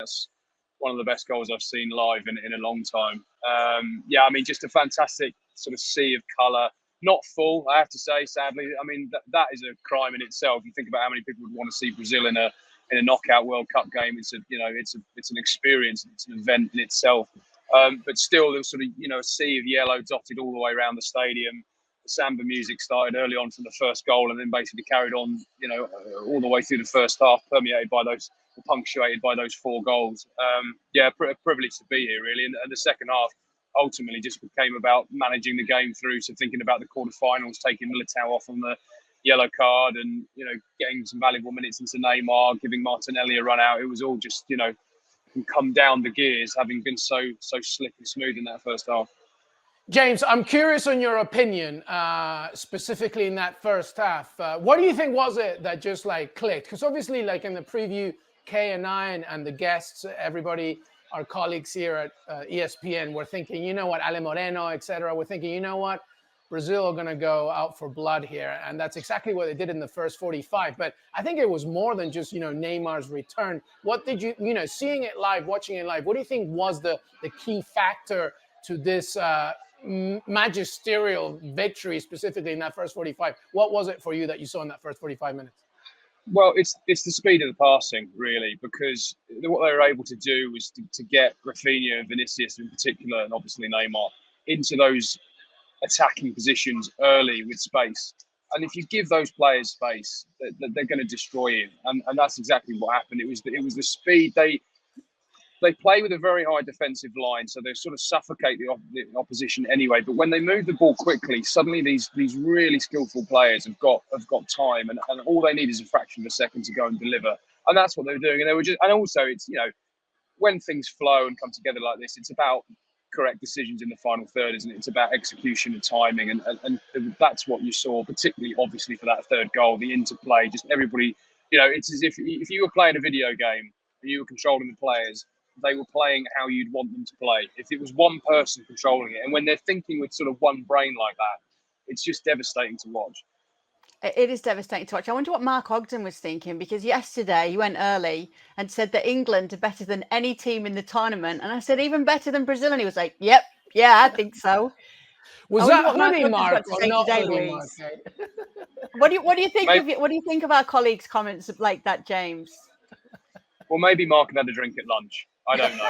that's one of the best goals I've seen live in a long time. Yeah, I mean, just a fantastic sort of sea of colour. Not full, I have to say, sadly. I mean, that is a crime in itself. You think about how many people would want to see Brazil in a knockout World Cup game. It's an experience. It's an event in itself. But still, there was sort of a sea of yellow dotted all the way around the stadium. The samba music started early on from the first goal, and then basically carried on, all the way through the first half, punctuated by those 4 goals. Yeah, a privilege to be here, really. And the second half ultimately just became about managing the game through. So thinking about the quarterfinals, taking Militao off on the yellow card, and getting some valuable minutes into Neymar, giving Martinelli a run out. It was all just come down the gears, having been so slick and smooth in that first half. James, I'm curious on your opinion, specifically in that first half. What do you think was it that just clicked? Because obviously, in the preview, Kay and I and the guests, everybody, our colleagues here at ESPN, were thinking, Ale Moreno, etc. We're thinking, what? Brazil are going to go out for blood here. And that's exactly what they did in the first 45. But I think it was more than just, Neymar's return. What did you, seeing it live, watching it live, what do you think was the key factor to this magisterial victory, specifically in that first 45? What was it for you that you saw in that first 45 minutes? Well, it's the speed of the passing, really, because what they were able to do was to get Rafinha and Vinicius in particular, and obviously Neymar, into those attacking positions early with space. And if you give those players space, they're going to destroy you. And that's exactly what happened. It was the speed. They play with a very high defensive line, so they sort of suffocate the opposition anyway. But when they move the ball quickly, suddenly these really skillful players have got time, and all they need is a fraction of a second to go and deliver. And that's what they were doing. And also it's when things flow and come together like this, it's about correct decisions in the final third, isn't it? It's about execution and timing, and that's what you saw, particularly obviously for that third goal, the interplay, just everybody. It's as if you were playing a video game and you were controlling the players. They were playing how you'd want them to play. If it was one person controlling it, and when they're thinking with sort of one brain like that, it's just devastating to watch. It is devastating to watch. I wonder what Mark Ogden was thinking, because yesterday he went early and said that England are better than any team in the tournament. And I said, even better than Brazil. And he was like, yep, yeah, I think so. Was that hoodie, Mark, or not hoodie, Mark? What do you think of it? What do you think of our colleagues' comments like that, James? Well, maybe Mark had a drink at lunch. I don't know.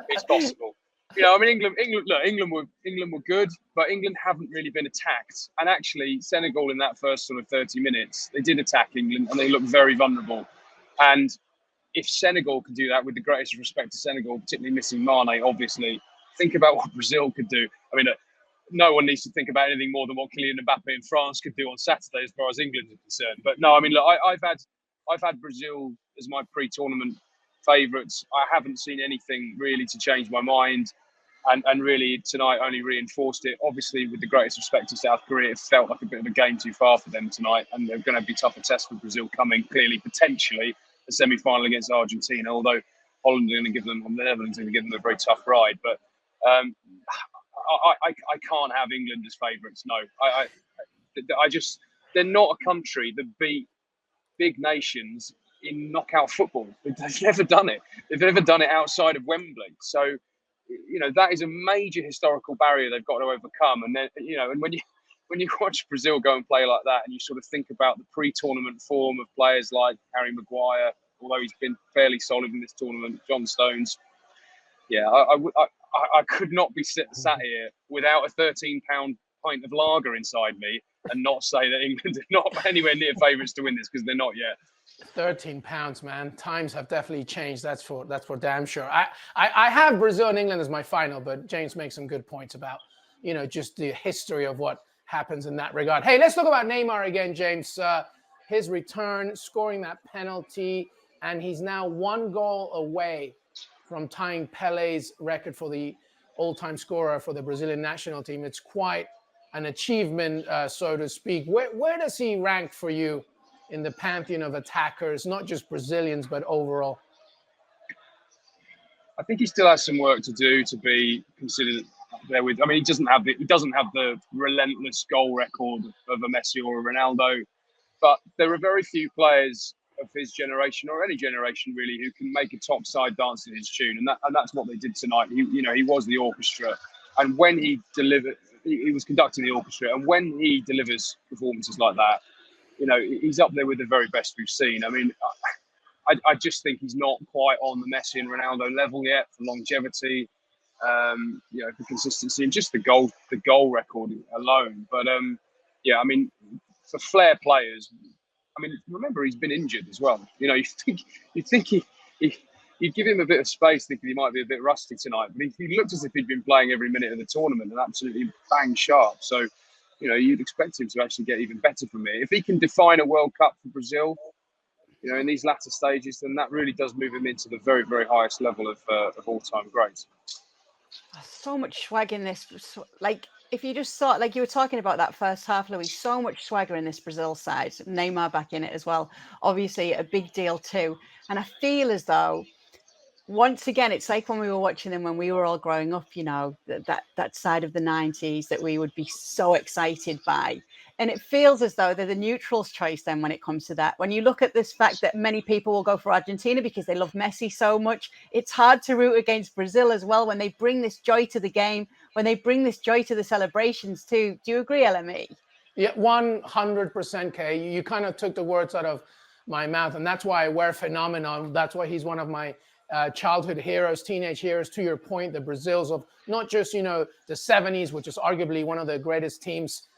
It's possible. England were good, but England haven't really been attacked. And actually, Senegal in that first sort of 30 minutes, they did attack England, and they looked very vulnerable. And if Senegal could do that, with the greatest respect to Senegal, particularly missing Mane, obviously, think about what Brazil could do. I mean, no one needs to think about anything more than what Kylian Mbappe in France could do on Saturday, as far as England is concerned. But no, I mean, look, I've had Brazil as my pre-tournament favourites. I haven't seen anything really to change my mind, and really tonight only reinforced it. Obviously, with the greatest respect to South Korea, it felt like a bit of a game too far for them tonight, and they're going to be tougher tests for Brazil coming. Clearly, potentially a semi-final against Argentina, although Holland are going to give them, the Netherlands are going to give them a very tough ride. But I can't have England as favourites. No, I just, they're not a country that beat big nations in knockout football. They've never done it. They've never done it outside of Wembley. So, that is a major historical barrier they've got to overcome. And then, and when you watch Brazil go and play like that, and you sort of think about the pre-tournament form of players like Harry Maguire, although he's been fairly solid in this tournament, John Stones. Yeah, I could not be sat here without a 13-pound pint of lager inside me and not say that England are not anywhere near favourites to win this, because they're not yet. 13 pounds, man. Times have definitely changed. That's for damn sure. I have Brazil and England as my final, but James makes some good points about, just the history of what happens in that regard. Hey, let's talk about Neymar again, James. His return, scoring that penalty, and he's now 1 goal away from tying Pele's record for the all-time scorer for the Brazilian national team. It's quite an achievement, so to speak. Where does he rank for you in the pantheon of attackers, not just Brazilians, but overall? I think he still has some work to do to be considered there with. I mean, he doesn't have the relentless goal record of a Messi or a Ronaldo, but there are very few players of his generation, or any generation really, who can make a top side dance in his tune, and that's what they did tonight. He was the orchestra, and when he delivered, he was conducting the orchestra, and when he delivers performances like that, he's up there with the very best we've seen. I mean, I just think he's not quite on the Messi and Ronaldo level yet for longevity, for consistency, and just the goal record alone. But I mean, for flair players, I mean, remember he's been injured as well. You think he'd give him a bit of space, thinking he might be a bit rusty tonight, but he looked as if he'd been playing every minute of the tournament and absolutely bang sharp. So, you'd expect him to actually get even better from it. If he can define a World Cup for Brazil, in these latter stages, then that really does move him into the very, very highest level of all-time greats. So much swag in this. Like, if you just saw, like you were talking about that first half, Louis, so much swagger in this Brazil side. Neymar back in it as well. Obviously, a big deal too. And I feel as though, once again, it's like when we were watching them when we were all growing up, that side of the 90s that we would be so excited by. And it feels as though they're the neutrals choice then when it comes to that. When you look at this fact that many people will go for Argentina because they love Messi so much, it's hard to root against Brazil as well when they bring this joy to the game, when they bring this joy to the celebrations too. Do you agree, LME? Yeah, 100%, Kay. You kind of took the words out of my mouth, and that's why I wear Phenomenon. That's why he's one of my childhood heroes, teenage heroes. To your point, the Brazils of not just, the 70s, which is arguably one of the greatest teams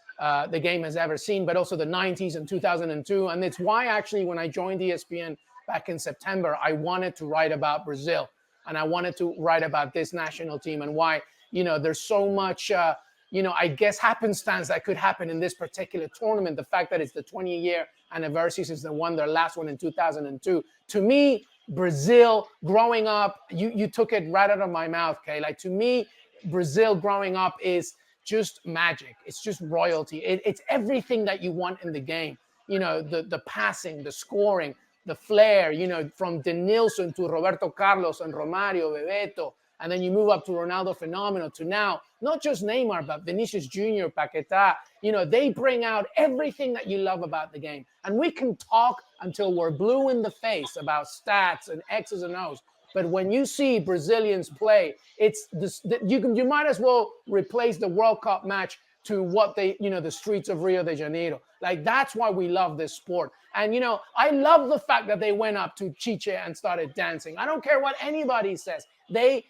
the game has ever seen, but also the 90s and 2002. And it's why actually when I joined ESPN back in September, I wanted to write about Brazil, and I wanted to write about this national team, and why, there's so much, I guess happenstance that could happen in this particular tournament. The fact that it's the 20-year anniversary since they won their last one in 2002. To me, Brazil growing up, you took it right out of my mouth, Kay. Like, to me, Brazil growing up is just magic. It's just royalty. It's everything that you want in the game. The passing, the scoring, the flair, from Denilson to Roberto Carlos and Romario, Bebeto, and then you move up to Ronaldo Phenomenal, to now, not just Neymar, but Vinicius Jr., Paquetá. They bring out everything that you love about the game. And we can talk until we're blue in the face about stats and X's and O's. But when you see Brazilians play, it's this, you might as well replace the World Cup match to what they, the streets of Rio de Janeiro. Like, that's why we love this sport. And, I love the fact that they went up to Chiche and started dancing. I don't care what anybody says. They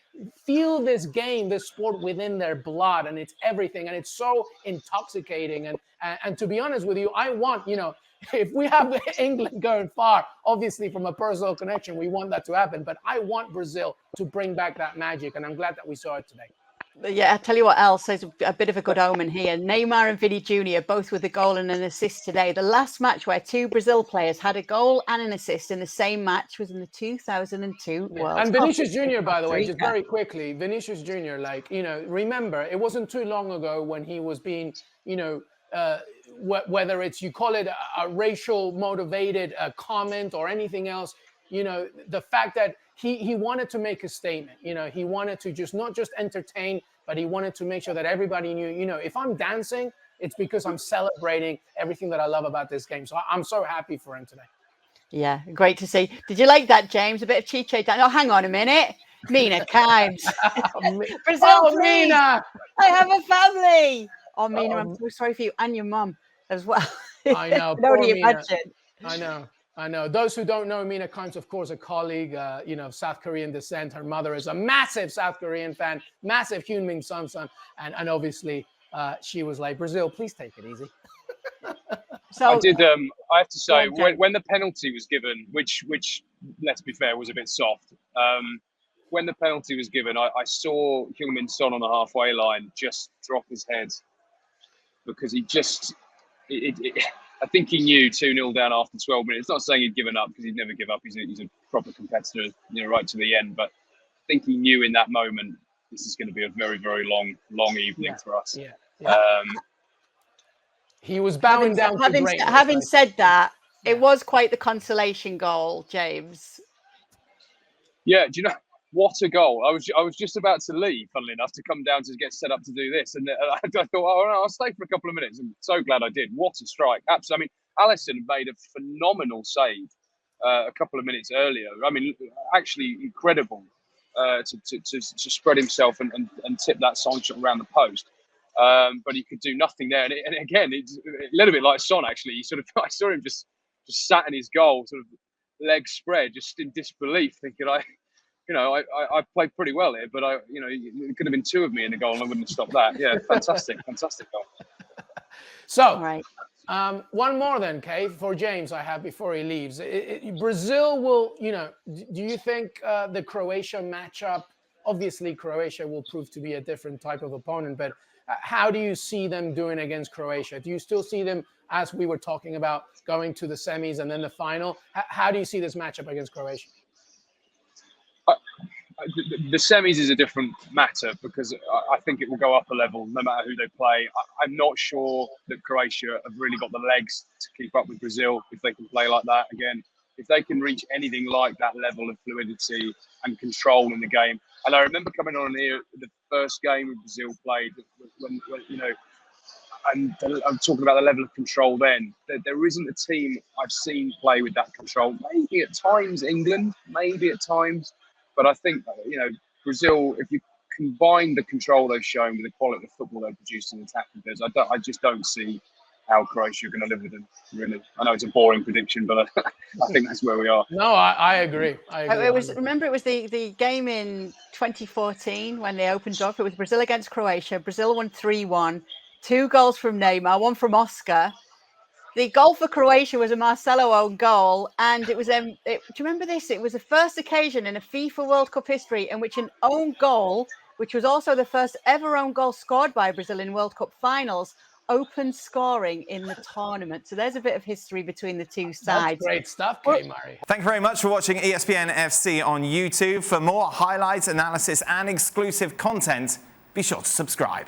feel this game, this sport within their blood, and it's everything. And it's so intoxicating. And to be honest with you, I want, if we have England going far, obviously from a personal connection, we want that to happen. But I want Brazil to bring back that magic, and I'm glad that we saw it today. Yeah, I tell you what else is a bit of a good omen here. Neymar and Vini Jr. both with a goal and an assist today. The last match where two Brazil players had a goal and an assist in the same match was in the 2002 World Cup. And Vinicius Jr., by the way, just very quickly, Vinicius Jr., remember, it wasn't too long ago when he was being, whether it's, you call it a racial motivated comment or anything else, the fact that he wanted to make a statement, he wanted to not just entertain, but he wanted to make sure that everybody knew, if I'm dancing, it's because I'm celebrating everything that I love about this game. So I'm so happy for him today. Yeah, great to see. Did you like that, James? A bit of Chiche dance. Oh, hang on a minute. Mina Kimes. Brazil, Mina! I have a family. Oh, Mina, I'm so sorry for you and your mum as well. I know. Poor Mina. I know. Those who don't know, Mina Kimes, of course, a colleague, of South Korean descent. Her mother is a massive South Korean fan, massive Heung-min Son. And obviously, she was like, Brazil, please take it easy. So I did. I have to say, when the penalty was given, which let's be fair, was a bit soft. When the penalty was given, I saw Heung-min Son on the halfway line just drop his head, because he just I think he knew 2-0 down after 12 minutes. Not saying he'd given up, because he'd never give up. He's a proper competitor, right to the end. But I think he knew in that moment, this is going to be a very, very long evening for us. Yeah. He was bowing down to greatness. Having said that, it was quite the consolation goal, James. Yeah, do you know what a goal? I was just about to leave, funnily enough, to come down to get set up to do this, and I thought, oh, no, I'll stay for a couple of minutes. I'm so glad I did. What a strike! Absolutely. I mean, Alisson made a phenomenal save a couple of minutes earlier. I mean, actually incredible to spread himself and tip that Son shot around the post. But he could do nothing there. And again, it's a little bit like Son, actually. I saw him just sat in his goal, sort of legs spread, just in disbelief, thinking, I played pretty well here, but it could have been 2 of me in the goal and I wouldn't have stopped that. Yeah, fantastic goal. So, Right. one more then, Kay, for James I have before he leaves. Brazil will, do you think the Croatia matchup, obviously Croatia will prove to be a different type of opponent, but how do you see them doing against Croatia? Do you still see them, as we were talking about, going to the semis and then the final? How do you see this matchup against Croatia? The semis is a different matter because I think it will go up a level no matter who they play. I'm not sure that Croatia have really got the legs to keep up with Brazil if they can play like that again. If they can reach anything like that level of fluidity and control in the game. And I remember coming on here the first game Brazil played when and I'm talking about the level of control then. There isn't a team I've seen play with that control. Maybe at times England, maybe at times. But I think, Brazil, if you combine the control they've shown with the quality of football they've produced in attacking players, I just don't see how Croatia are going to live with them, really. I know it's a boring prediction, but I think that's where we are. No, I agree. It was the game in 2014 when they opened up. It was Brazil against Croatia. Brazil won 3-1. 2 goals from Neymar, 1 from Oscar. The goal for Croatia was a Marcelo own goal, and it was. Do you remember this? It was the first occasion in a FIFA World Cup history in which an own goal, which was also the first ever own goal scored by Brazil in World Cup finals, opened scoring in the tournament. So there's a bit of history between the two sides. That's great stuff, Kay Murray. Thank you very much for watching ESPN FC on YouTube. For more highlights, analysis, and exclusive content, be sure to subscribe.